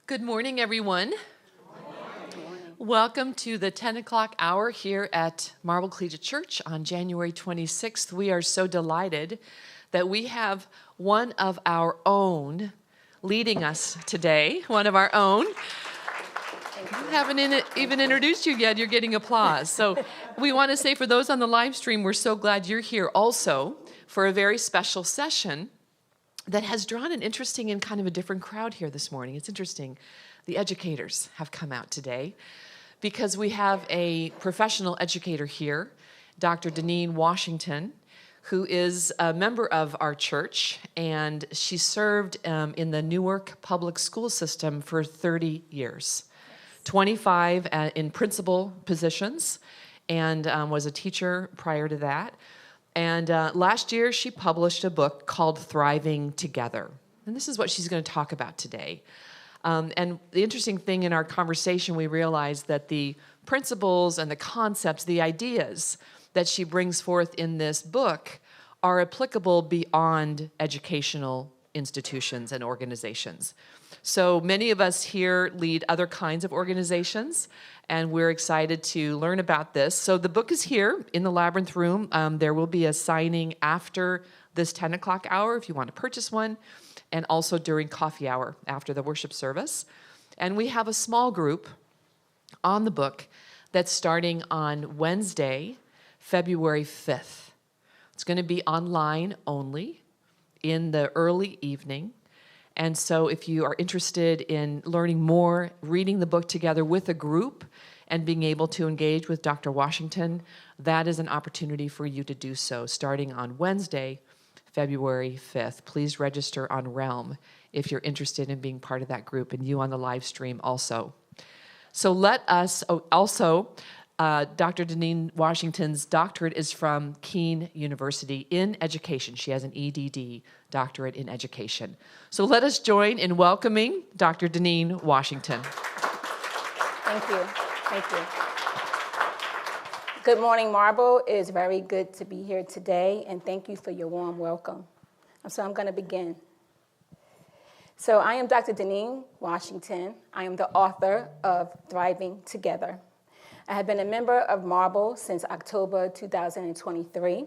Good morning, everyone. Welcome to the 10 o'clock hour here at Marble Collegiate Church on January 26th. We are so delighted that we have one of our own leading us today, one of our own. I haven't even introduced you yet. You're getting applause. So we want to say for those on the live stream, we're so glad you're here also for a very special session that has drawn an interesting and kind of a different crowd here this morning. It's interesting. The educators have come out today because we have a professional educator here, Dr. Deneen Washington, who is a member of our church, and she served in the Newark public school system for 30 years, 25 in principal positions, and was a teacher prior to that. And last year, she published a book called Thriving Together. And this is what she's going to talk about today. And the interesting thing in our conversation, we realized that the principles and the concepts, the ideas that she brings forth in this book are applicable beyond educational institutions and organizations. So many of us here lead other kinds of organizations, and we're excited to learn about this. So the book is here in the Labyrinth Room. There will be a signing after this 10 o'clock hour if you want to purchase one, and also during coffee hour after the worship service. And we have a small group on the book that's starting on Wednesday, February 5th. It's going to be online only in the early evening. And so if you are interested in learning more, reading the book together with a group, and being able to engage with Dr. Washington, that is an opportunity for you to do so starting on Wednesday, February 5th. Please register on Realm if you're interested in being part of that group, and you on the live stream also. So let us also, Dr. Deneen Washington's doctorate is from Keene University in education. She has an EDD, doctorate in education. So let us join in welcoming Dr. Deneen Washington. Thank you. Thank you. Good morning, Marble. It is very good to be here today, and thank you for your warm welcome. So I'm going to begin. So I am Dr. Deneen Washington. I am the author of Thriving Together. I have been a member of Marble since October 2023.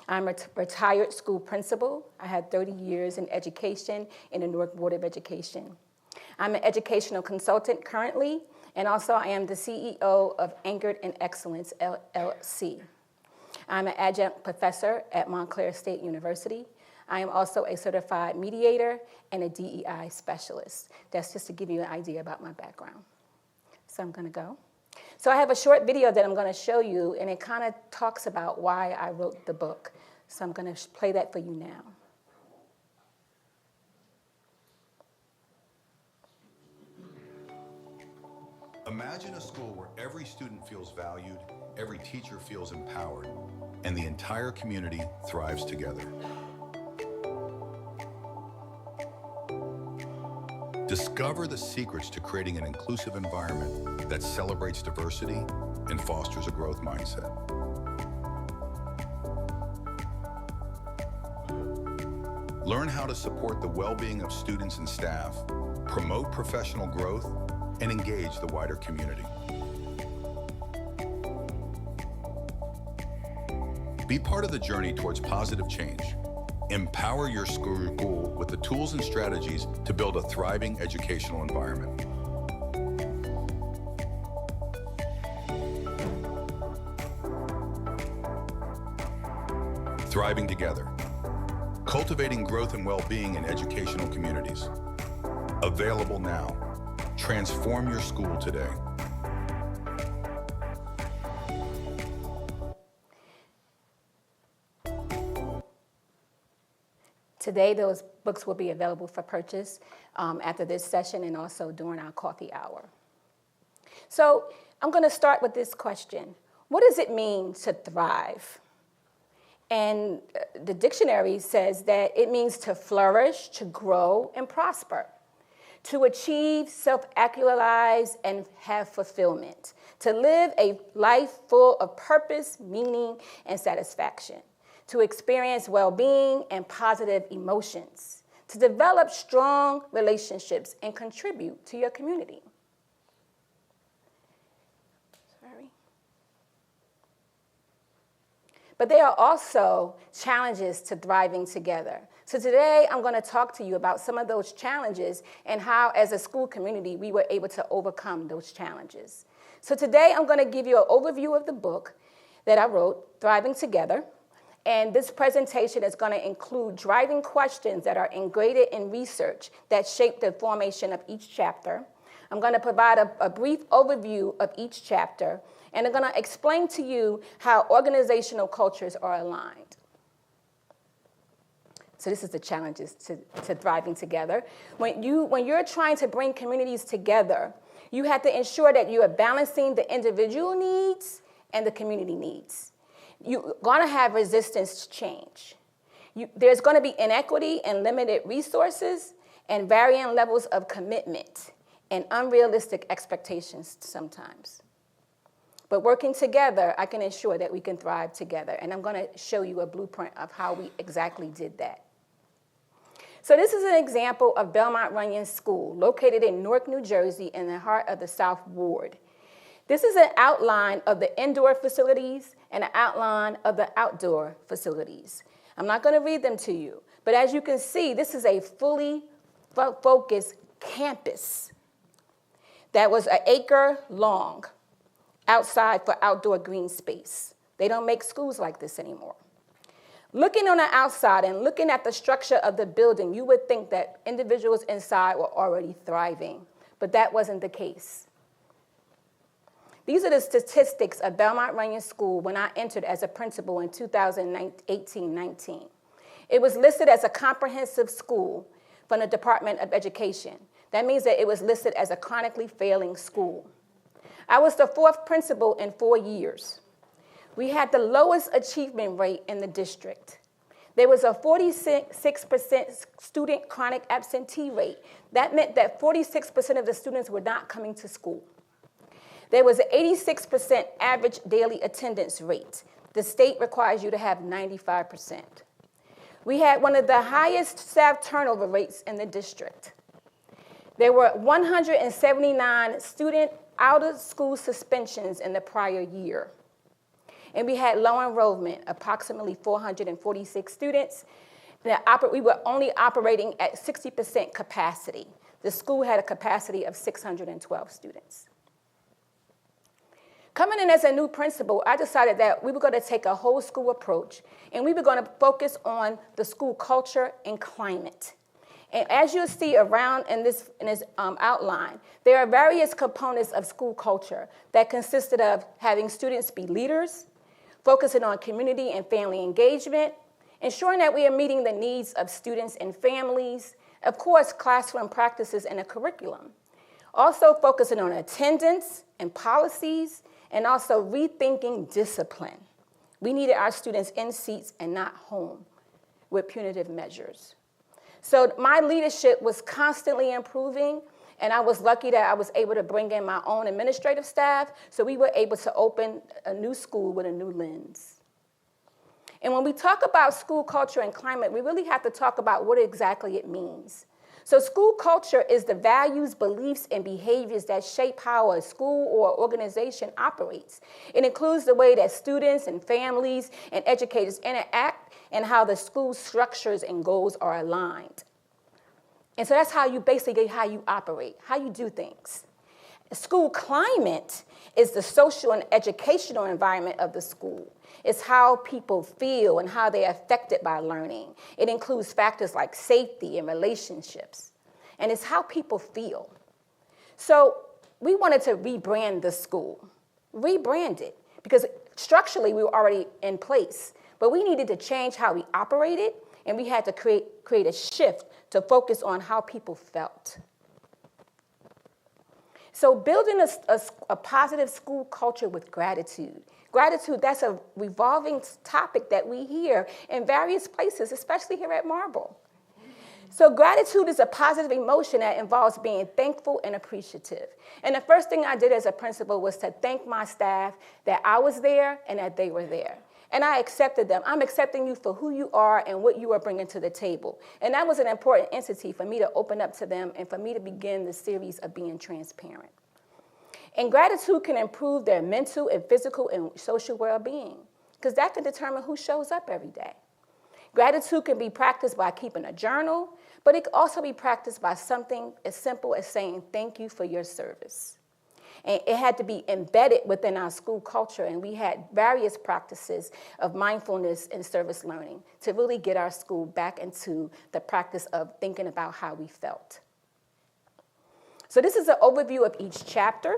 I'm a retired school principal. I had 30 years in education in the Newark Board of Education. I'm an educational consultant currently, and also I am the CEO of Anchored in Excellence, LLC. I'm an adjunct professor at Montclair State University. I am also a certified mediator and a DEI specialist. That's just to give you an idea about my background. So I'm going to go. So I have a short video that I'm going to show you, and it kind of talks about why I wrote the book. So I'm going to play that for you now. Imagine a school where every student feels valued, every teacher feels empowered, and the entire community thrives together. Discover the secrets to creating an inclusive environment that celebrates diversity and fosters a growth mindset. Learn how to support the well-being of students and staff, promote professional growth, and engage the wider community. Be part of the journey towards positive change. Empower your school with the tools and strategies to build a thriving educational environment. Thriving Together. Cultivating growth and well-being in educational communities. Available now. Transform your school today. Today, those books will be available for purchase after this session and also during our coffee hour. So I'm going to start with this question. What does it mean to thrive? And the dictionary says that it means to flourish, to grow, and prosper, to achieve, self-actualize, and have fulfillment, to live a life full of purpose, meaning, and satisfaction, to experience well-being and positive emotions, to to develop strong relationships and contribute to your community. But there are also challenges to thriving together. So today, I'm going to talk to you about some of those challenges and how, as a school community, we were able to overcome those challenges. So today, I'm going to give you an overview of the book that I wrote, Thriving Together. And this presentation is going to include driving questions that are ingrained in research that shape the formation of each chapter. I'm going to provide a brief overview of each chapter, and I'm going to explain to you how organizational cultures are aligned. So this is the challenges to thriving together. When you're trying to bring communities together, you have to ensure that you are balancing the individual needs and the community needs. You're going to have resistance to change. There's going to be inequity and limited resources and varying levels of commitment and unrealistic expectations sometimes. But working together, I can ensure that we can thrive together. And I'm going to show you a blueprint of how we exactly did that. So this is an example of Belmont Runyon School, located in Newark, New Jersey, in the heart of the South Ward. This is an outline of the indoor facilities and an outline of the outdoor facilities. I'm not going to read them to you, but as you can see, this is a fully focused campus that was an acre long outside for outdoor green space. They don't make schools like this anymore. Looking on the outside and looking at the structure of the building, you would think that individuals inside were already thriving, but that wasn't the case. These are the statistics of Belmont Runyon School when I entered as a principal in 2018-19. It was listed as a comprehensive school from the Department of Education. That means that it was listed as a chronically failing school. I was the fourth principal in 4 years. We had the lowest achievement rate in the district. There was a 46% student chronic absentee rate. That meant that 46% of the students were not coming to school. There was an 86% average daily attendance rate. The state requires you to have 95%. We had one of the highest staff turnover rates in the district. There were 179 student out-of-school suspensions in the prior year. And we had low enrollment, approximately 446 students. We were only operating at 60% capacity. The school had a capacity of 612 students. Coming in as a new principal, I decided that we were going to take a whole school approach, and we were going to focus on the school culture and climate. And as you'll see around in this outline, there are various components of school culture that consisted of having students be leaders, focusing on community and family engagement, ensuring that we are meeting the needs of students and families, of course, classroom practices and a curriculum. Also focusing on attendance and policies, and also rethinking discipline. We needed our students in seats and not home with punitive measures. So my leadership was constantly improving, and I was lucky that I was able to bring in my own administrative staff, so we were able to open a new school with a new lens. And when we talk about school culture and climate, we really have to talk about what exactly it means. So school culture is the values, beliefs, and behaviors that shape how a school or organization operates. It includes the way that students and families and educators interact and how the school structures and goals are aligned. And so that's how you operate, how you do things. School climate is the social and educational environment of the school. It's how people feel and how they are affected by learning. It includes factors like safety and relationships. And it's how people feel. So we wanted to rebrand the school, rebrand it, because structurally we were already in place. But we needed to change how we operated, and we had to create a shift to focus on how people felt. So building a positive school culture with gratitude. Gratitude, that's a revolving topic that we hear in various places, especially here at Marble. So gratitude is a positive emotion that involves being thankful and appreciative. And the first thing I did as a principal was to thank my staff that I was there and that they were there. and I accepted them. I'm accepting you for who you are and what you are bringing to the table. And that was an important entity for me to open up to them and for me to begin the series of being transparent. And gratitude can improve their mental and physical and social well-being, because that can determine who shows up every day. Gratitude can be practiced by keeping a journal, but it can also be practiced by something as simple as saying thank you for your service. And it had to be embedded within our school culture, and we had various practices of mindfulness and service learning to really get our school back into the practice of thinking about how we felt. So this is an overview of each chapter.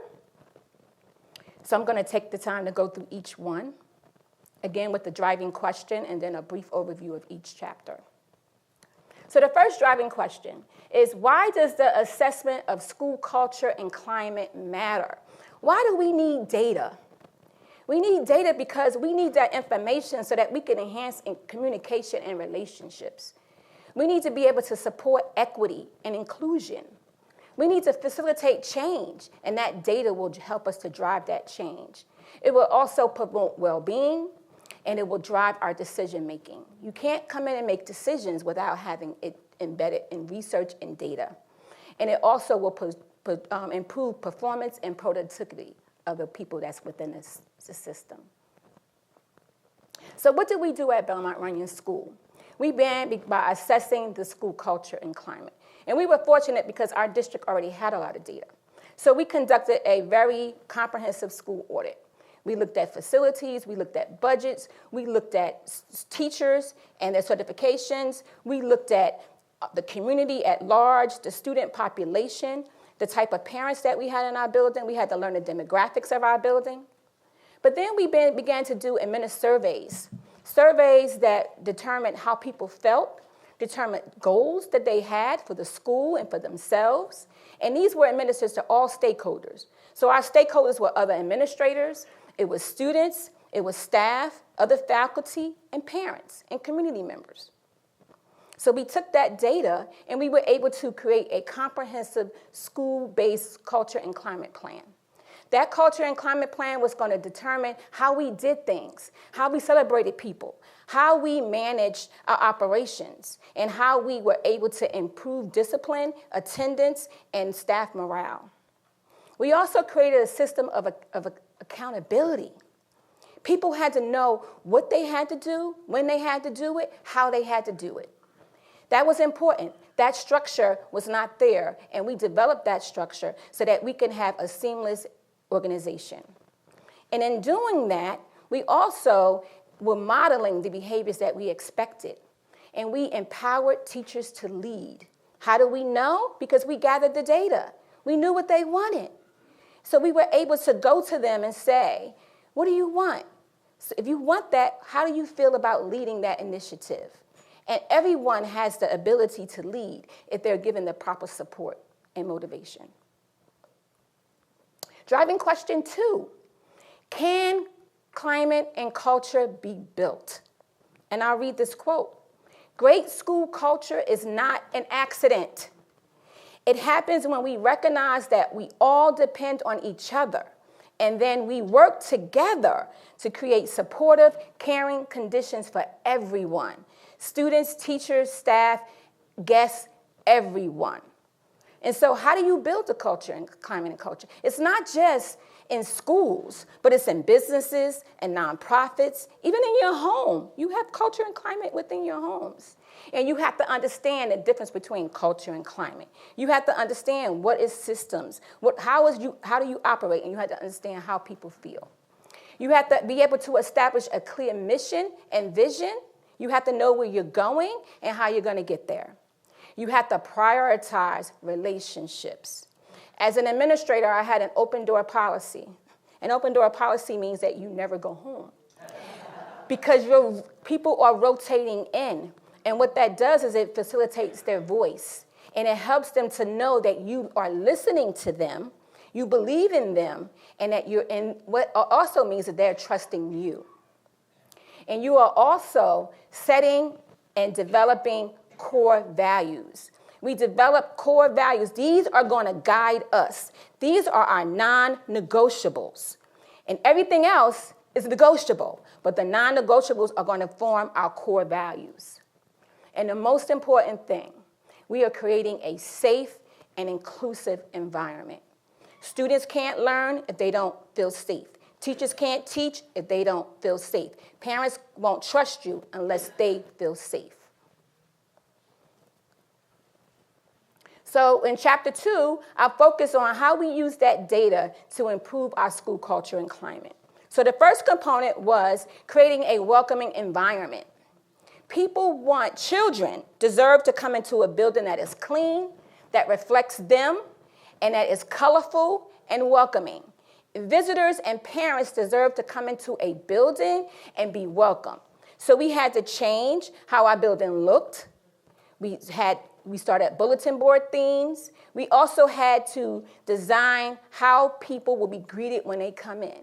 So I'm going to take the time to go through each one, again with the driving question and then a brief overview of each chapter. So the first driving question is, why does the assessment of school culture and climate matter? Why do we need data? We need data because we need that information so that we can enhance communication and relationships. We need to be able to support equity and inclusion. We need to facilitate change, and that data will help us to drive that change. It will also promote well-being, and it will drive our decision-making. You can't come in and make decisions without having it embedded in research and data. And it also will improve performance and productivity of the people that's within the system. So what did we do at Belmont Runyon School? We began by assessing the school culture and climate. And we were fortunate because our district already had a lot of data. So we conducted a very comprehensive school audit. We looked at facilities, we looked at budgets, we looked at teachers and their certifications, we looked at the community at large, the student population, the type of parents that we had in our building. We had to learn the demographics of our building. But then we began to do administer surveys that determined how people felt, determined goals that they had for the school and for themselves. And these were administered to all stakeholders. So our stakeholders were other administrators, it was students, it was staff, other faculty, and parents, and community members. So we took that data and we were able to create a comprehensive school-based culture and climate plan. That culture and climate plan was going to determine how we did things, how we celebrated people, how we managed our operations, and how we were able to improve discipline, attendance, and staff morale. We also created a system of accountability. People had to know what they had to do, when they had to do it, how they had to do it. That was important. That structure was not there, and we developed that structure so that we can have a seamless organization. And in doing that, we also were modeling the behaviors that we expected, and we empowered teachers to lead. How do we know? Because we gathered the data. We knew what they wanted. So we were able to go to them and say, what do you want? So if you want that, how do you feel about leading that initiative? And everyone has the ability to lead if they're given the proper support and motivation. Driving question 2, can climate and culture be built? And I'll read this quote. Great school culture is not an accident. It happens when we recognize that we all depend on each other, and then we work together to create supportive, caring conditions for everyone. Students, teachers, staff, guests, everyone. And so how do you build a culture in climate and culture? It's not just in schools, but it's in businesses and nonprofits, even in your home. You have culture and climate within your homes. And you have to understand the difference between culture and climate. You have to understand what is systems, how do you operate, and you have to understand how people feel. You have to be able to establish a clear mission and vision. You have to know where you're going and how you're going to get there. You have to prioritize relationships. As an administrator, I had an open door policy. An open door policy means that you never go home because your people are rotating in. And what that does is it facilitates their voice, and it helps them to know that you are listening to them, you believe in them, and that you're in, what also means that they're trusting you. And you are also setting and developing core values. We develop core values. These are going to guide us. These are our non-negotiables. And everything else It's negotiable, but the non-negotiables are going to form our core values. And the most important thing, we are creating a safe and inclusive environment. Students can't learn if they don't feel safe. Teachers can't teach if they don't feel safe. Parents won't trust you unless they feel safe. So in chapter 2, I'll focus on how we use that data to improve our school culture and climate. So the first component was creating a welcoming environment. Children deserve to come into a building that is clean, that reflects them, and that is colorful and welcoming. Visitors and parents deserve to come into a building and be welcome. So we had to change how our building looked. We started bulletin board themes. We also had to design how people will be greeted when they come in.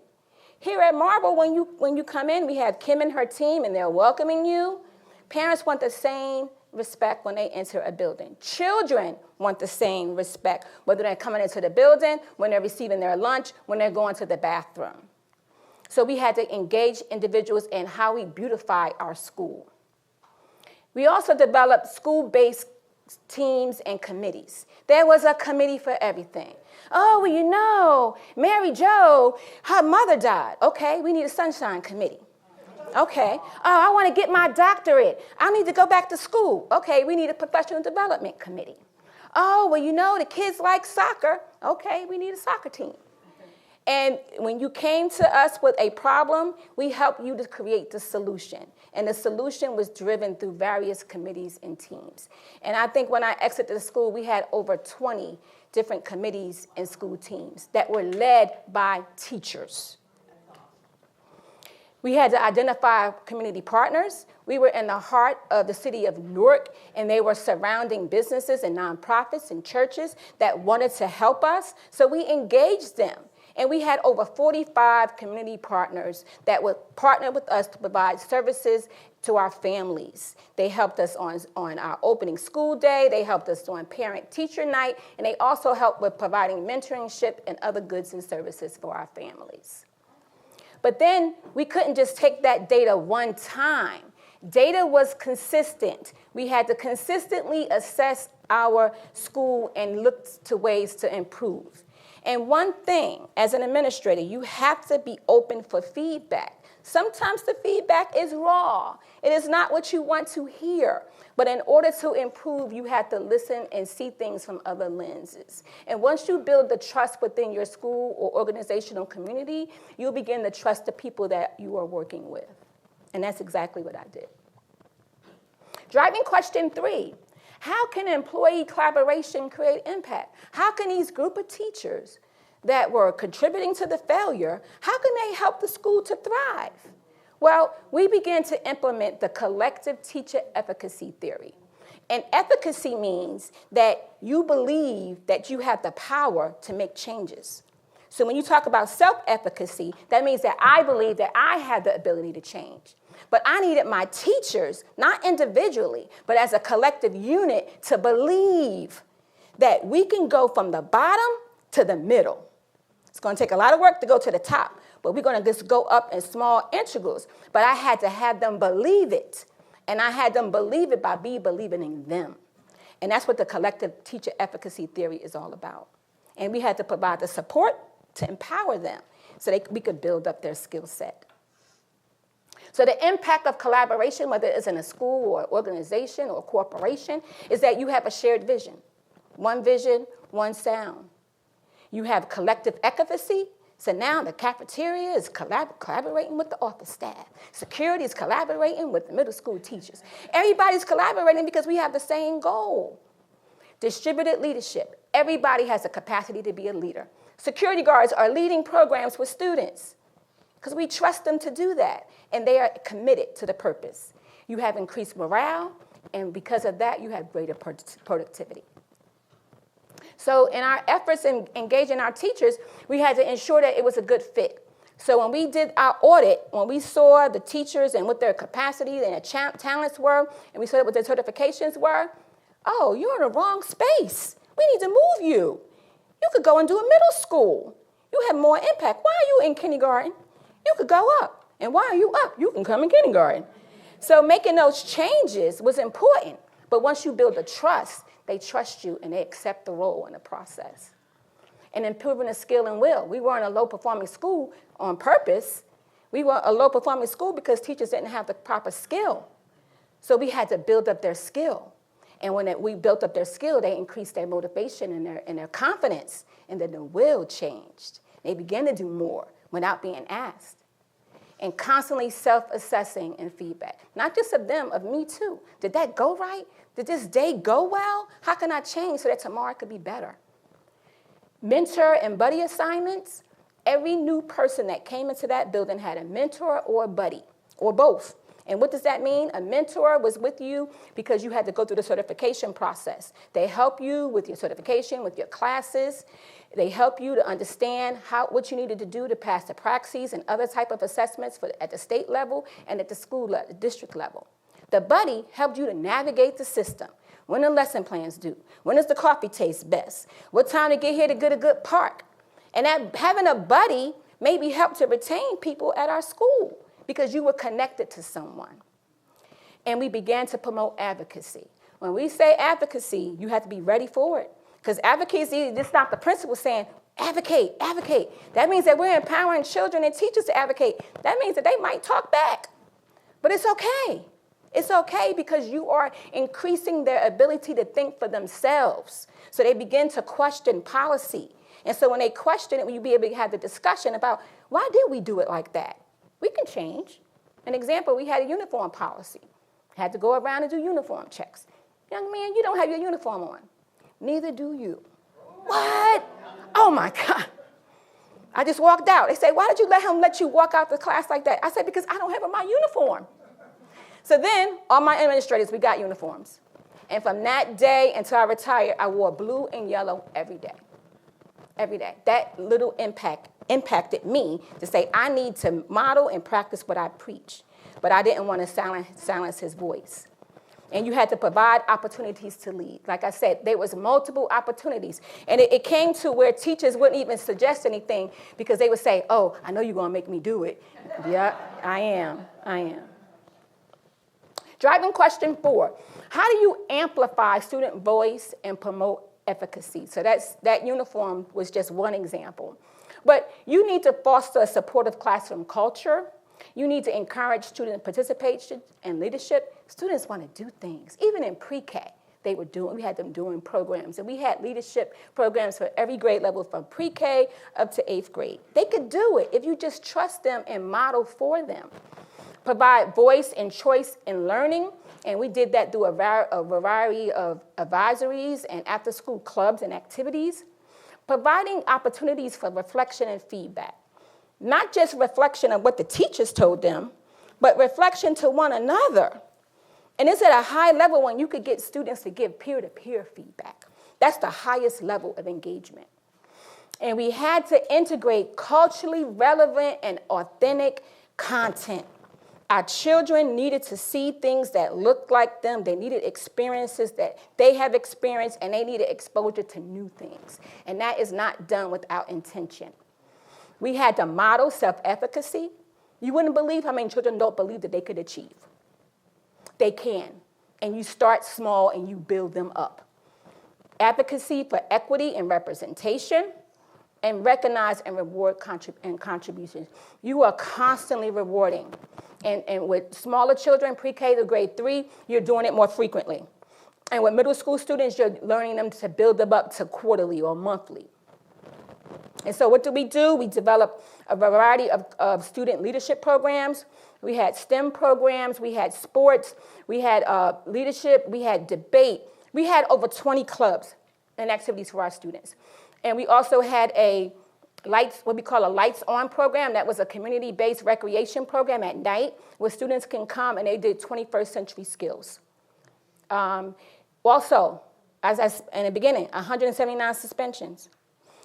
Here at Marble, when you come in, we have Kim and her team, and they're welcoming you. Parents want the same respect when they enter a building. Children want the same respect, whether they're coming into the building, when they're receiving their lunch, when they're going to the bathroom. So we had to engage individuals in how we beautify our school. We also developed school-based teams and committees. There was a committee for everything. Oh, well, you know, Mary Jo, her mother died. Okay, we need a sunshine committee. Okay. Oh, I want to get my doctorate. I need to go back to school. Okay, we need a professional development committee. Oh, well, you know, the kids like soccer. Okay, we need a soccer team. And when you came to us with a problem, we helped you to create the solution. And the solution was driven through various committees and teams. And I think when I exited the school, we had over 20 different committees and school teams that were led by teachers. We had to identify community partners. We were in the heart of the city of Newark, and they were surrounding businesses and nonprofits and churches that wanted to help us. So we engaged them. And we had over 45 community partners that would partner with us to provide services to our families. They helped us on our opening school day. They helped us on parent-teacher night. And they also helped with providing mentorship and other goods and services for our families. But then we couldn't just take that data one time. Data was consistent. We had to consistently assess our school and look to ways to improve. And one thing, as an administrator, you have to be open for feedback. Sometimes the feedback is raw. It is not what you want to hear. But in order to improve, you have to listen and see things from other lenses. And once you build the trust within your school or organizational community, you'll begin to trust the people that you are working with. And that's exactly what I did. Driving question 3. How can employee collaboration create impact? How can these group of teachers that were contributing to the failure, how can they help the school to thrive? Well, we began to implement the collective teacher efficacy theory. And efficacy means that you believe that you have the power to make changes. So when you talk about self-efficacy, that means that I believe that I have the ability to change. But I needed my teachers, not individually, but as a collective unit, to believe that we can go from the bottom to the middle. It's going to take a lot of work to go to the top, but we're going to just go up in small integrals. But I had to have them believe it, and I had them believe it by believing in them. And that's what the collective teacher efficacy theory is all about. And we had to provide the support to empower them so we could build up their skill set. So the impact of collaboration, whether it's in a school or organization or corporation, is that you have a shared vision. One vision, one sound. You have collective efficacy. So now the cafeteria is collaborating with the office staff. Security is collaborating with the middle school teachers. Everybody's collaborating because we have the same goal. Distributed leadership. Everybody has the capacity to be a leader. Security guards are leading programs with students because we trust them to do that, and they are committed to the purpose. You have increased morale, and because of that, you have greater productivity. So in our efforts in engaging our teachers, we had to ensure that it was a good fit. So when we did our audit, when we saw the teachers and what their capacity and their talents were, and we saw what their certifications were, oh, you're in the wrong space. We need to move you. You could go and do a middle school. You have more impact. Why are you in kindergarten? You could go up. And why are you up? You can come in kindergarten. So making those changes was important. But once you build the trust, they trust you and they accept the role in the process. And improving the skill and will. We weren't a low-performing school on purpose. We were a low-performing school because teachers didn't have the proper skill. So we had to build up their skill. And when we built up their skill, they increased their motivation and their confidence. And then the will changed. They began to do more without being asked. And constantly self-assessing and feedback. Not just of them, of me too. Did that go right? Did this day go well? How can I change so that tomorrow could be better? Mentor and buddy assignments. Every new person that came into that building had a mentor or a buddy, or both. And what does that mean? A mentor was with you because you had to go through the certification process. They help you with your certification, with your classes. They help you to understand what you needed to do to pass the praxis and other type of assessments at the state level and at the school level, the district level. The buddy helped you to navigate the system. When the lesson plans due? When does the coffee taste best? What time to get here to get a good park? And having a buddy maybe helped to retain people at our school because you were connected to someone. And we began to promote advocacy. When we say advocacy, you have to be ready for it. Because advocacy, this is not the principal saying, advocate, advocate. That means that we're empowering children and teachers to advocate. That means that they might talk back. But it's okay. It's okay because you are increasing their ability to think for themselves. So they begin to question policy. And so when they question it, you'll be able to have the discussion about, why did we do it like that? We can change. An example, we had a uniform policy. Had to go around and do uniform checks. Young man, you don't have your uniform on. Neither do you. What? Oh my God. I just walked out. They say, why did you let you walk out the class like that? I said, because I don't have on my uniform. So then, all my administrators, we got uniforms. And from that day until I retired, I wore blue and yellow every day. Every day. That little impacted me to say, I need to model and practice what I preach. But I didn't want to silence his voice. And you had to provide opportunities to lead. Like I said, there was multiple opportunities. And it came to where teachers wouldn't even suggest anything because they would say, oh, I know you're going to make me do it. Yeah, I am. Driving question 4. How do you amplify student voice and promote efficacy? So that uniform was just one example. But you need to foster a supportive classroom culture. You need to encourage student participation and leadership. Students want to do things. Even in pre-K, we had them doing programs. And we had leadership programs for every grade level from pre-K up to 8th grade. They could do it if you just trust them and model for them. Provide voice and choice in learning. And we did that through a variety of advisories and after-school clubs and activities. Providing opportunities for reflection and feedback. Not just reflection of what the teachers told them, but reflection to one another. And it's at a high level when you could get students to give peer-to-peer feedback. That's the highest level of engagement. And we had to integrate culturally relevant and authentic content. Our children needed to see things that looked like them. They needed experiences that they have experienced, and they needed exposure to new things. And that is not done without intention. We had to model self-efficacy. You wouldn't believe how many children don't believe that they could achieve. They can. And you start small and you build them up. Advocacy for equity and representation, and recognize and reward contributions. You are constantly rewarding. And with smaller children, pre-K to grade 3, you're doing it more frequently. And with middle school students, you're learning them to build them up to quarterly or monthly. And so what do? We developed a variety of student leadership programs. We had STEM programs, we had sports, we had leadership, we had debate. We had over 20 clubs and activities for our students. And we also had what we call a Lights On program. That was a community-based recreation program at night where students can come and they did 21st century skills. Also, in the beginning, 179 suspensions.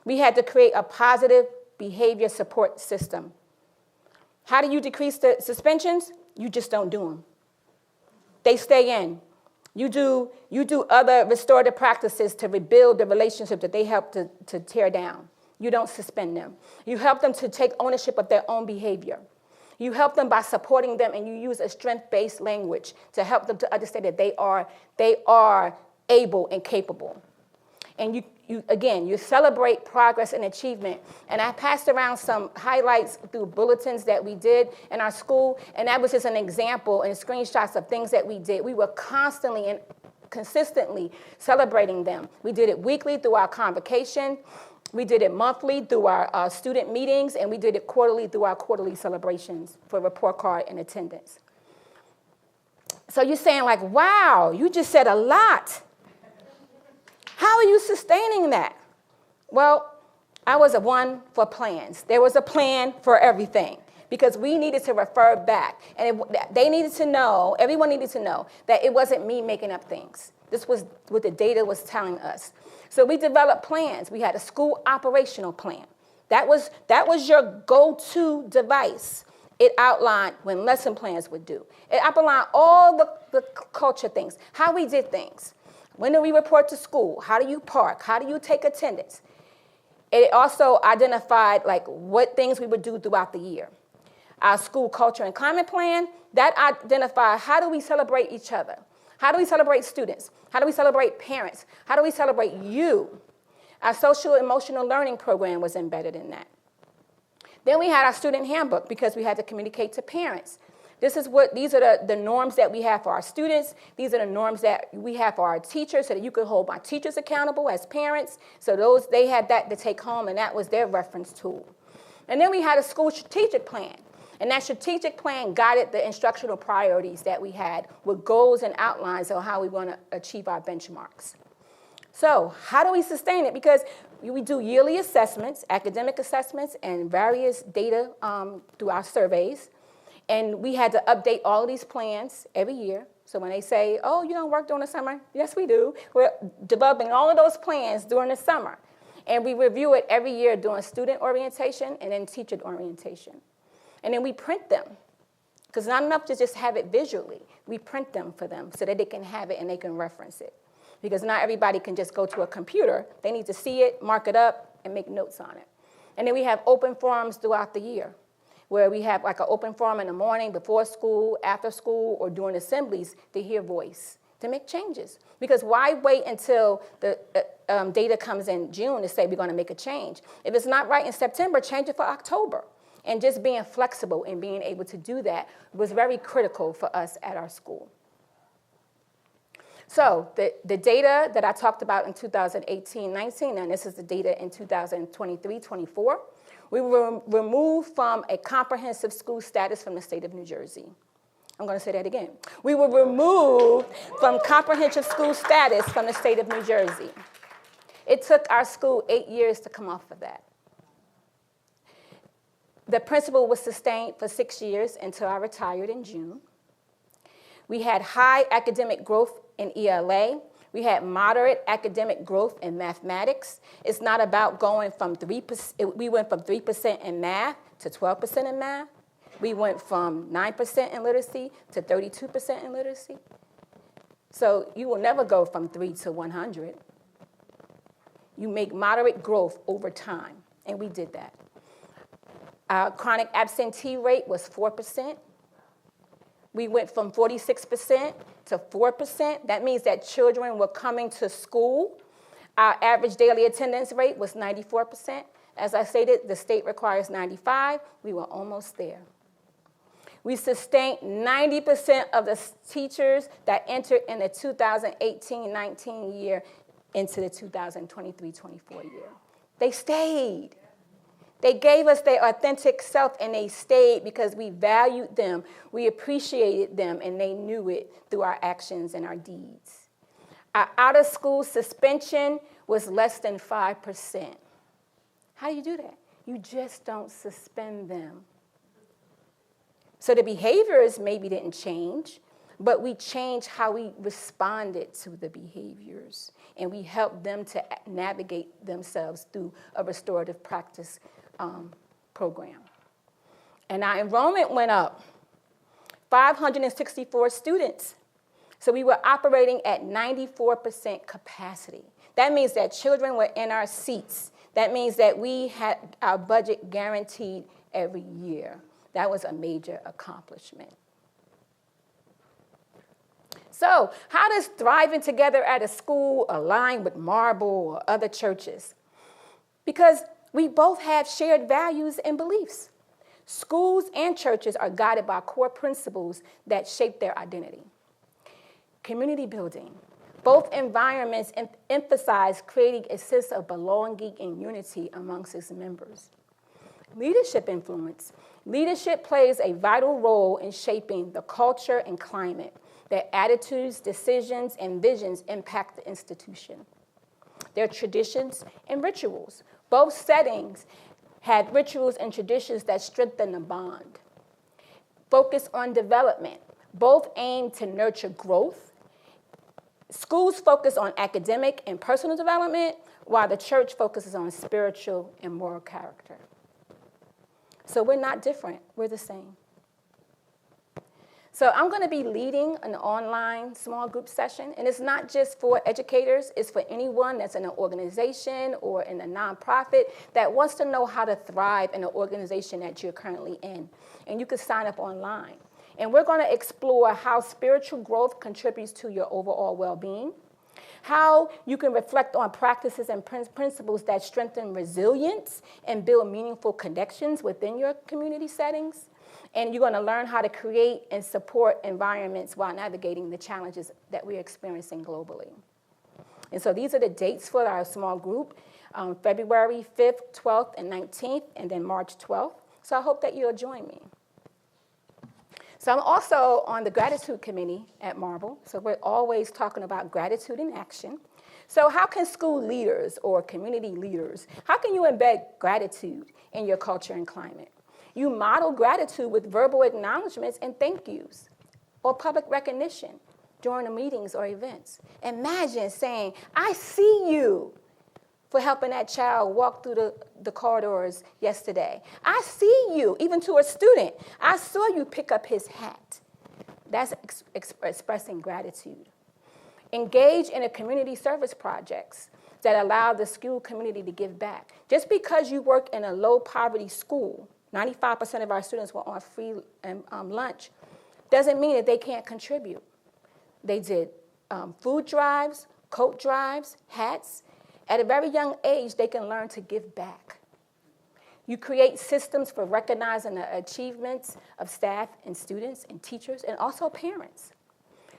We had to create a positive behavior support system. How do you decrease the suspensions? You just don't do them. They stay in. You do other restorative practices to rebuild the relationship that they help to tear down. You don't suspend them. You help them to take ownership of their own behavior. You help them by supporting them, and you use a strength-based language to help them to understand that they are able and capable. And you celebrate progress and achievement. And I passed around some highlights through bulletins that we did in our school, and that was just an example and screenshots of things that we did. We were constantly and consistently celebrating them. We did it weekly through our convocation. We did it monthly through our student meetings, and we did it quarterly through our quarterly celebrations for report card and attendance. So you're saying like, wow, you just said a lot. How are you sustaining that? Well, I was a one for plans. There was a plan for everything because we needed to refer back. And they needed to know, everyone needed to know, that it wasn't me making up things. This was what the data was telling us. So we developed plans. We had a school operational plan. That was your go-to device. It outlined when lesson plans would do. It outlined all the culture things, how we did things. When do we report to school? How do you park? How do you take attendance? It also identified like what things we would do throughout the year. Our school culture and climate plan, that identified how do we celebrate each other? How do we celebrate students? How do we celebrate parents? How do we celebrate you? Our social emotional learning program was embedded in that. Then we had our student handbook because we had to communicate to parents. These are the norms that we have for our students. These are the norms that we have for our teachers so that you could hold my teachers accountable as parents. So they had that to take home, and that was their reference tool. And then we had a school strategic plan. And that strategic plan guided the instructional priorities that we had with goals and outlines on how we want to achieve our benchmarks. So how do we sustain it? Because we do yearly assessments, academic assessments, and various data through our surveys. And we had to update all of these plans every year. So when they say, oh, you don't work during the summer? Yes, we do. We're developing all of those plans during the summer. And we review it every year during student orientation and then teacher orientation. And then we print them. Because it's not enough to just have it visually. We print them for them so that they can have it and they can reference it. Because not everybody can just go to a computer. They need to see it, mark it up, and make notes on it. And then we have open forums throughout the year, where we have like an open forum in the morning, before school, after school, or during assemblies to hear voice, to make changes. Because why wait until the data comes in June to say we're going to make a change? If it's not right in September, change it for October. And just being flexible and being able to do that was very critical for us at our school. So the data that I talked about in 2018-19, and this is the data in 2023-24, we were removed from a comprehensive school status from the state of New Jersey. I'm going to say that again. We were removed from comprehensive school status from the state of New Jersey. It took our school 8 years to come off of that. The principal was sustained for 6 years until I retired in June. We had high academic growth in ELA. We had moderate academic growth in mathematics. It's not about going from 3%, we went from 3% in math to 12% in math. We went from 9% in literacy to 32% in literacy. So you will never go from 3 to 100. You make moderate growth over time, and we did that. Our chronic absentee rate was 4%. We went from 46% to 4%. That means that children were coming to school. Our average daily attendance rate was 94%. As I stated, the state requires 95. We were almost there. We sustained 90% of the teachers that entered in the 2018-19 year into the 2023-24 year. They stayed. They gave us their authentic self, and they stayed because we valued them, we appreciated them, and they knew it through our actions and our deeds. Our out-of-school suspension was less than 5%. How do you do that? You just don't suspend them. So the behaviors maybe didn't change, but we changed how we responded to the behaviors, and we helped them to navigate themselves through a restorative practice program. And our enrollment went up, 564 students. So we were operating at 94% capacity. That means that children were in our seats. That means that we had our budget guaranteed every year. That was a major accomplishment. So, how does thriving together at a school align with Marble or other churches? Because we both have shared values and beliefs. Schools and churches are guided by core principles that shape their identity. Community building. Both environments emphasize creating a sense of belonging and unity amongst its members. Leadership influence. Leadership plays a vital role in shaping the culture and climate. Their attitudes, decisions, and visions impact the institution. Their traditions and rituals. Both settings had rituals and traditions that strengthen the bond. Focus on development. Both aim to nurture growth. Schools focus on academic and personal development, while the church focuses on spiritual and moral character. So we're not different, we're the same. So I'm going to be leading an online small group session, and it's not just for educators, it's for anyone that's in an organization or in a nonprofit that wants to know how to thrive in an organization that you're currently in. And you can sign up online. And we're going to explore how spiritual growth contributes to your overall well-being, how you can reflect on practices and principles that strengthen resilience and build meaningful connections within your community settings. And you're going to learn how to create and support environments while navigating the challenges that we're experiencing globally. And so these are the dates for our small group, February 5th, 12th, and 19th, and then March 12th. So I hope that you'll join me. So I'm also on the gratitude committee at Marble. So we're always talking about gratitude in action. So how can school leaders or community leaders, how can you embed gratitude in your culture and climate? You model gratitude with verbal acknowledgments and thank yous, or public recognition during the meetings or events. Imagine saying, I see you for helping that child walk through the corridors yesterday. I see you, even to a student. I saw you pick up his hat. That's expressing gratitude. Engage in a community service projects that allow the school community to give back. Just because you work in a low poverty school, 95% of our students were on free lunch, doesn't mean that they can't contribute. They did food drives, coat drives, hats. At a very young age, they can learn to give back. You create systems for recognizing the achievements of staff and students and teachers and also parents.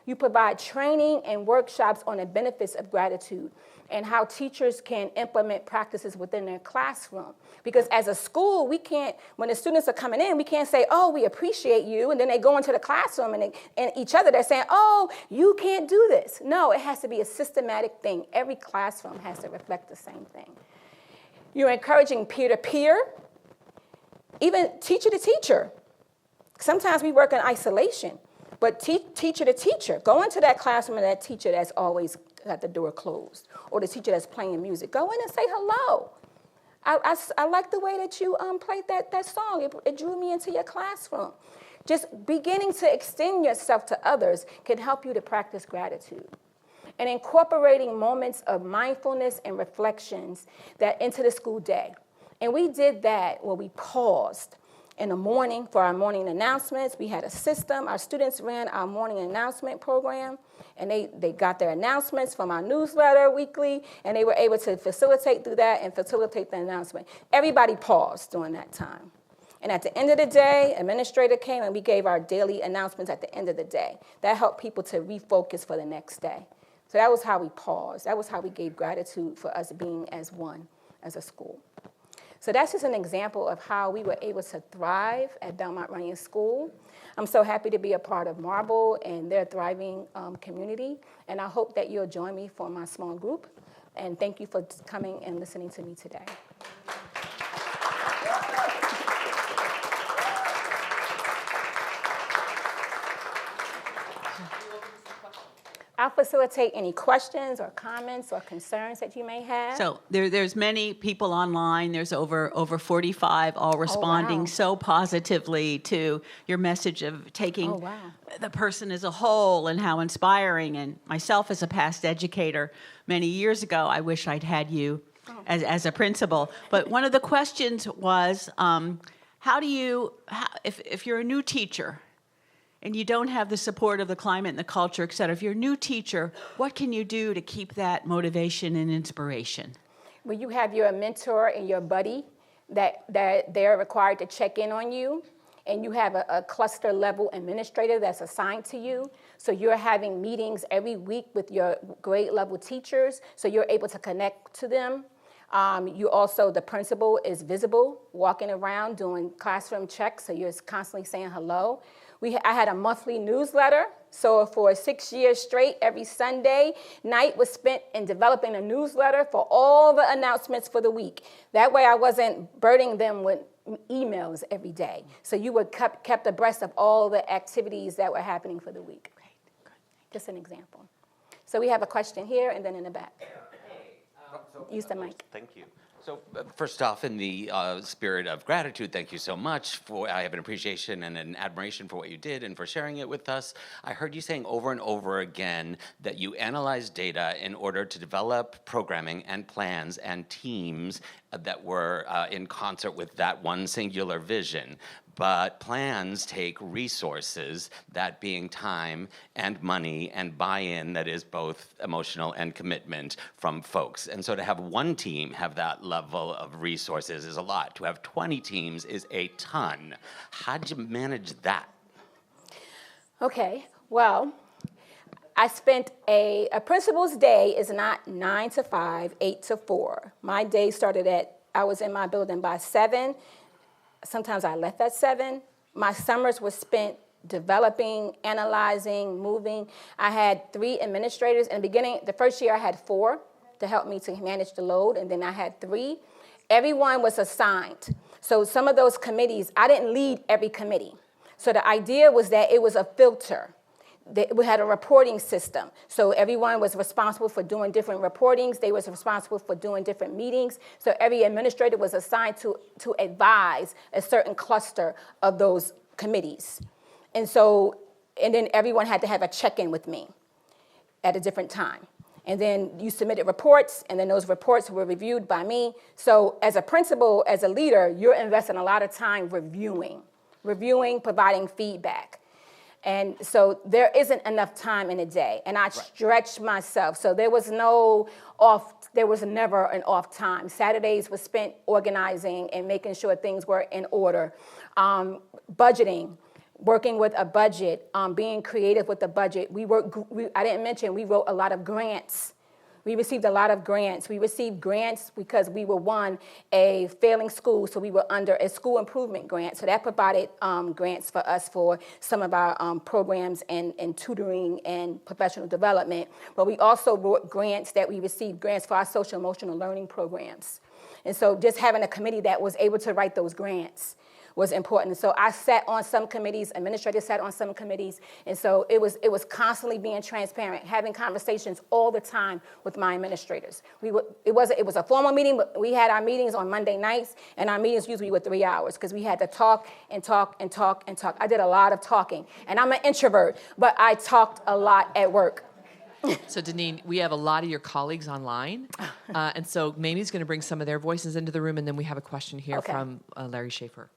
You provide training and workshops on the benefits of gratitude and how teachers can implement practices within their classroom. Because as a school, we can't, when the students are coming in, we can't say, oh, we appreciate you, and then they go into the classroom and each other, they're saying, oh, you can't do this. No, it has to be a systematic thing. Every classroom has to reflect the same thing. You're encouraging peer-to-peer, even teacher to teacher. Sometimes we work in isolation. But teacher to teacher, go into that classroom and that teacher that's always got the door closed, or the teacher that's playing music, go in and say hello. I like the way that you played that song. It drew me into your classroom. Just beginning to extend yourself to others can help you to practice gratitude. And incorporating moments of mindfulness and reflections that into the school day. And we did that when we paused in the morning for our morning announcements. We had a system. Our students ran our morning announcement program, and they got their announcements from our newsletter weekly, and they were able to facilitate through that and facilitate the announcement. Everybody paused during that time. And at the end of the day, administrator came and we gave our daily announcements at the end of the day. That helped people to refocus for the next day. So that was how we paused. That was how we gave gratitude for us being as one, as a school. So that's just an example of how we were able to thrive at Belmont Runyon School. I'm so happy to be a part of Marble and their thriving community. And I hope that you'll join me for my small group. And thank you for coming and listening to me today. I'll facilitate any questions or comments or concerns that you may have. So there's many people online. There's over 45 all responding so positively to your message of taking the person as a whole and how inspiring. And myself as a past educator, many years ago, I wish I'd had you as a principal. But one of the questions was, if you're a new teacher and you don't have the support of the climate and the culture, et cetera, if you're a new teacher, what can you do to keep that motivation and inspiration? Well, you have your mentor and your buddy that they're required to check in on you, and you have a cluster level administrator that's assigned to you. So you're having meetings every week with your grade level teachers, so you're able to connect to them. The principal is visible, walking around doing classroom checks, so you're constantly saying hello. I had a monthly newsletter, so for 6 years straight, every Sunday night was spent in developing a newsletter for all the announcements for the week. That way I wasn't burdening them with emails every day. So you were kept abreast of all the activities that were happening for the week. Great, good. Just an example. So we have a question here and then in the back. Use the mic. Thank you. So first off, in the spirit of gratitude, thank you so much. I have an appreciation and an admiration for what you did and for sharing it with us. I heard you saying over and over again that you analyze data in order to develop programming and plans and teams that were in concert with that one singular vision. But plans take resources, that being time and money and buy-in that is both emotional and commitment from folks. And so to have one team have that level of resources is a lot. To have 20 teams is a ton. How did you manage that? Okay, well, I spent a principal's day is not 9 to 5, 8 to 4. My day started I was in my building by 7. Sometimes I left at 7. My summers were spent developing, analyzing, moving. I had 3 administrators. In the beginning, the first year I had 4 to help me to manage the load, and then I had 3. Everyone was assigned. So some of those committees, I didn't lead every committee. So the idea was that it was a filter. We had a reporting system. So everyone was responsible for doing different reportings. They was responsible for doing different meetings. So every administrator was assigned to advise a certain cluster of those committees. And then everyone had to have a check-in with me at a different time. And then you submitted reports, and then those reports were reviewed by me. So as a principal, as a leader, you're investing a lot of time reviewing, providing feedback. And so there isn't enough time in a day, and I stretched myself. So there was never an off time. Saturdays was spent organizing and making sure things were in order. Budgeting, working with a budget, being creative with the budget. I didn't mention, we wrote a lot of grants. We received a lot of grants. We received grants because we were a failing school, so we were under a school improvement grant. So that provided grants for us for some of our programs and tutoring and professional development. But we also wrote grants we received grants for our social emotional learning programs. And so just having a committee that was able to write those grants was important. So I sat on some committees, administrators sat on some committees, and so it was constantly being transparent, having conversations all the time with my administrators. It was a formal meeting, but we had our meetings on Monday nights, and our meetings usually were 3 hours because we had to talk and talk and talk and talk. I did a lot of talking, and I'm an introvert, but I talked a lot at work. So, Deneen, we have a lot of your colleagues online, and so Mamie's going to bring some of their voices into the room, and then we have a question here from Larry Schaefer.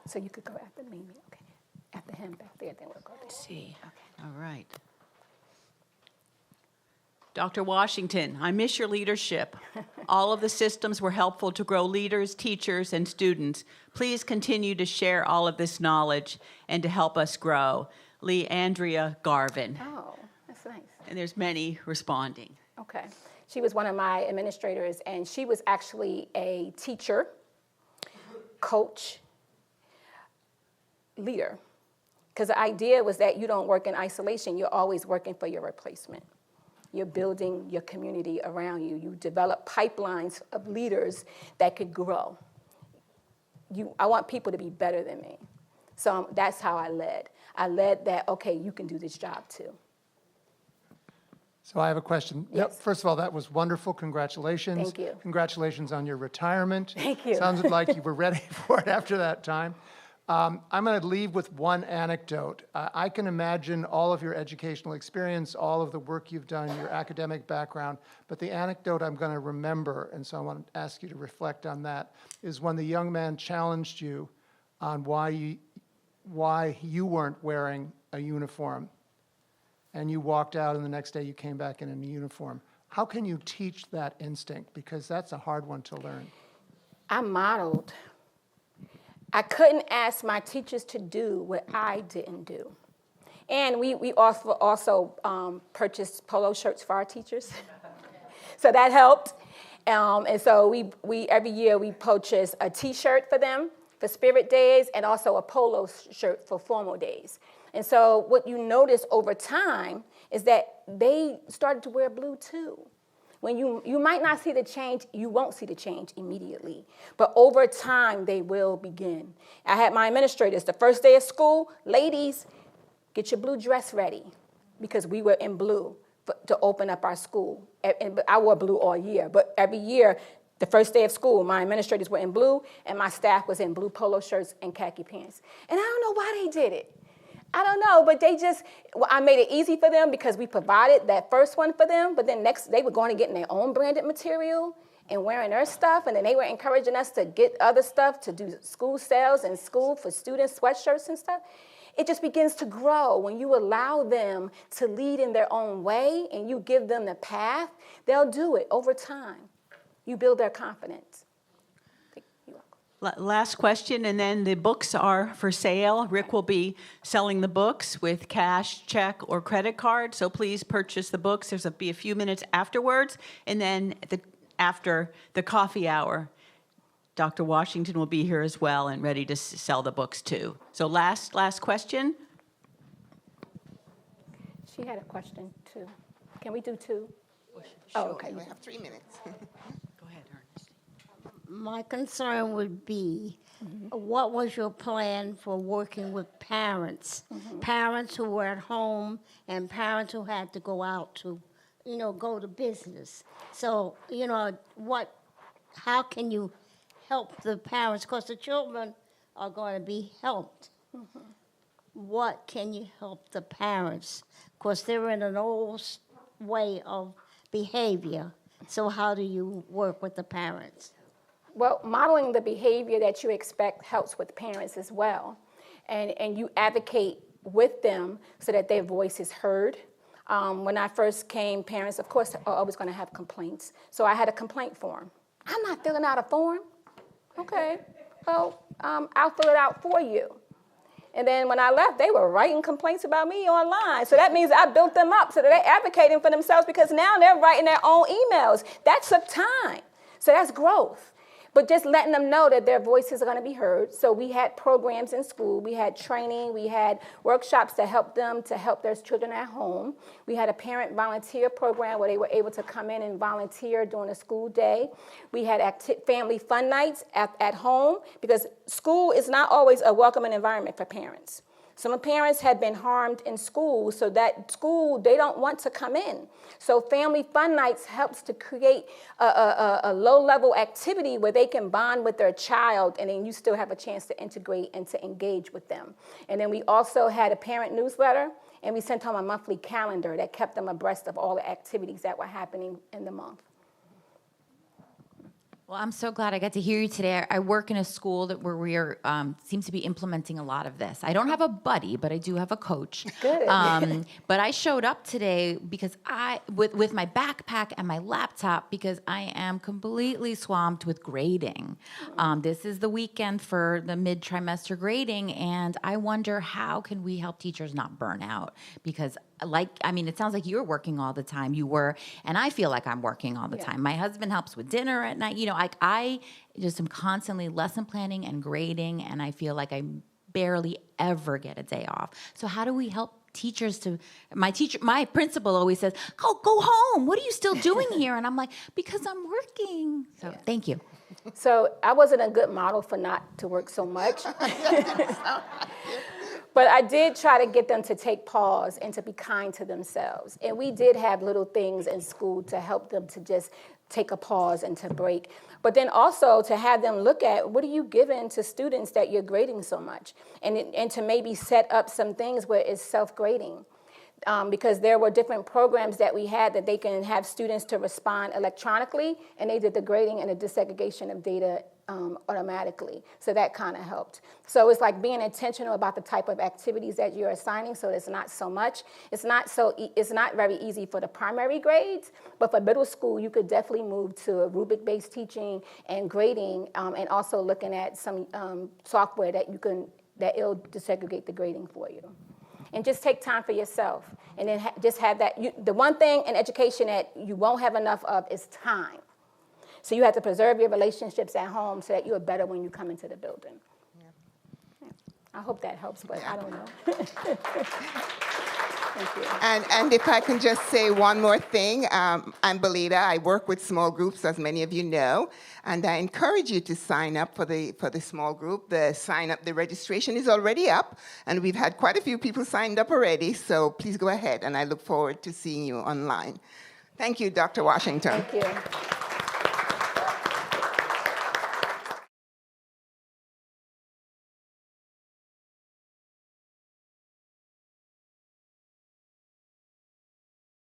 So you could go after Mimi, okay? After him back there, then we'll go to See. Okay. All right. Dr. Washington, I miss your leadership. All of the systems were helpful to grow leaders, teachers, and students. Please continue to share all of this knowledge and to help us grow. Andrea Garvin. Oh, that's nice. And there's many responding. Okay. She was one of my administrators, and she was actually a teacher, coach, leader. Because the idea was that you don't work in isolation. You're always working for your replacement. You're building your community around you. You develop pipelines of leaders that could grow. I want people to be better than me. So that's how I led. I led that, okay, you can do this job too. So I have a question. Yes. Yep, first of all, that was wonderful. Congratulations. Thank you. Congratulations on your retirement. Thank you. Sounds like you were ready for it after that time. I'm going to leave with one anecdote. I can imagine all of your educational experience, all of the work you've done, your academic background, but the anecdote I'm going to remember, and so I want to ask you to reflect on that, is when the young man challenged you on why you weren't wearing a uniform, and you walked out, and the next day you came back in a uniform. How can you teach that instinct? Because that's a hard one to learn. I modeled. I couldn't ask my teachers to do what I didn't do. And we also purchased polo shirts for our teachers. So that helped. And so we every year we purchase a T-shirt for them for Spirit Days and also a polo shirt for formal days. And so what you notice over time is that they started to wear blue too. When you might not see the change, you won't see the change immediately. But over time, they will begin. I had my administrators, the first day of school, ladies, get your blue dress ready, because we were in blue to open up our school. And I wore blue all year, but every year, the first day of school, my administrators were in blue, and my staff was in blue polo shirts and khaki pants. And I don't know why they did it. I don't know, but I made it easy for them because we provided that first one for them, but then next they were going to get their own branded material and wearing their stuff, and then they were encouraging us to get other stuff, to do school sales in school for students, sweatshirts and stuff. It just begins to grow when you allow them to lead in their own way and you give them the path, they'll do it over time. You build their confidence. Last question, and then the books are for sale. Rick will be selling the books with cash, check, or credit card, so please purchase the books. There's be a few minutes afterwards, and then after the coffee hour, Dr. Washington will be here as well and ready to sell the books too. So last question. She had a question too. Can we do two? Sure. Oh, okay. We have 3 minutes. Go ahead, Ernest. My concern would be, what was your plan for working with parents? Parents who were at home and parents who had to go out to, go to business. So, how can you help the parents? Because the children are going to be helped. What can you help the parents? Because they're in an old way of behavior. So how do you work with the parents? Well, modeling the behavior that you expect helps with parents as well. And you advocate with them so that their voice is heard. When I first came, parents, of course, are always going to have complaints. So I had a complaint form. I'm not filling out a form. Okay, well, I'll fill it out for you. And then when I left, they were writing complaints about me online. So that means I built them up so that they're advocating for themselves, because now they're writing their own emails. That took time. So that's growth. But just letting them know that their voices are going to be heard. So we had programs in school. We had training. We had workshops to help them, to help their children at home. We had a parent volunteer program where they were able to come in and volunteer during the school day. We had family fun nights at home, because school is not always a welcoming environment for parents. Some parents had been harmed in school, so that school, they don't want to come in. So family fun nights helps to create a low-level activity where they can bond with their child, and then you still have a chance to integrate and to engage with them. And then we also had a parent newsletter, and we sent home a monthly calendar that kept them abreast of all the activities that were happening in the month. Well, I'm so glad I got to hear you today. I work in a school where we are seems to be implementing a lot of this. I don't have a buddy, but I do have a coach. Good. But I showed up today because with my backpack and my laptop, because I am completely swamped with grading. This is the weekend for the mid-trimester grading, and I wonder, how can we help teachers not burn out? Because it sounds like you're working all the time. You were, and I feel like I'm working all the time. My husband helps with dinner at night. I just am constantly lesson planning and grading, and I feel like I barely ever get a day off. So how do we help teachers my principal always says, go home. What are you still doing here? And I'm like, because I'm working. So thank you. So I wasn't a good model for not to work so much. But I did try to get them to take pause and to be kind to themselves. And we did have little things in school to help them to just take a pause and to break. But then also to have them look at what are you giving to students that you're grading so much, and to maybe set up some things where it's self-grading. Because there were different programs that we had that they can have students to respond electronically, and they did the grading and the desegregation of data automatically. So that kind of helped. So it's like being intentional about the type of activities that you're assigning, so it's not so much. It's not very easy for the primary grades, but for middle school, you could definitely move to rubric-based teaching and grading, and also looking at some software that it'll desegregate the grading for you. And just take time for yourself. And then just have that. The one thing in education that you won't have enough of is time. So you have to preserve your relationships at home so that you're better when you come into the building. Yeah. I hope that helps, but I don't know. Thank you. And if I can just say one more thing, I'm Belita. I work with small groups, as many of you know, and I encourage you to sign up for the small group. The registration is already up, and we've had quite a few people signed up already, so please go ahead, and I look forward to seeing you online. Thank you, Dr. Washington. Thank you.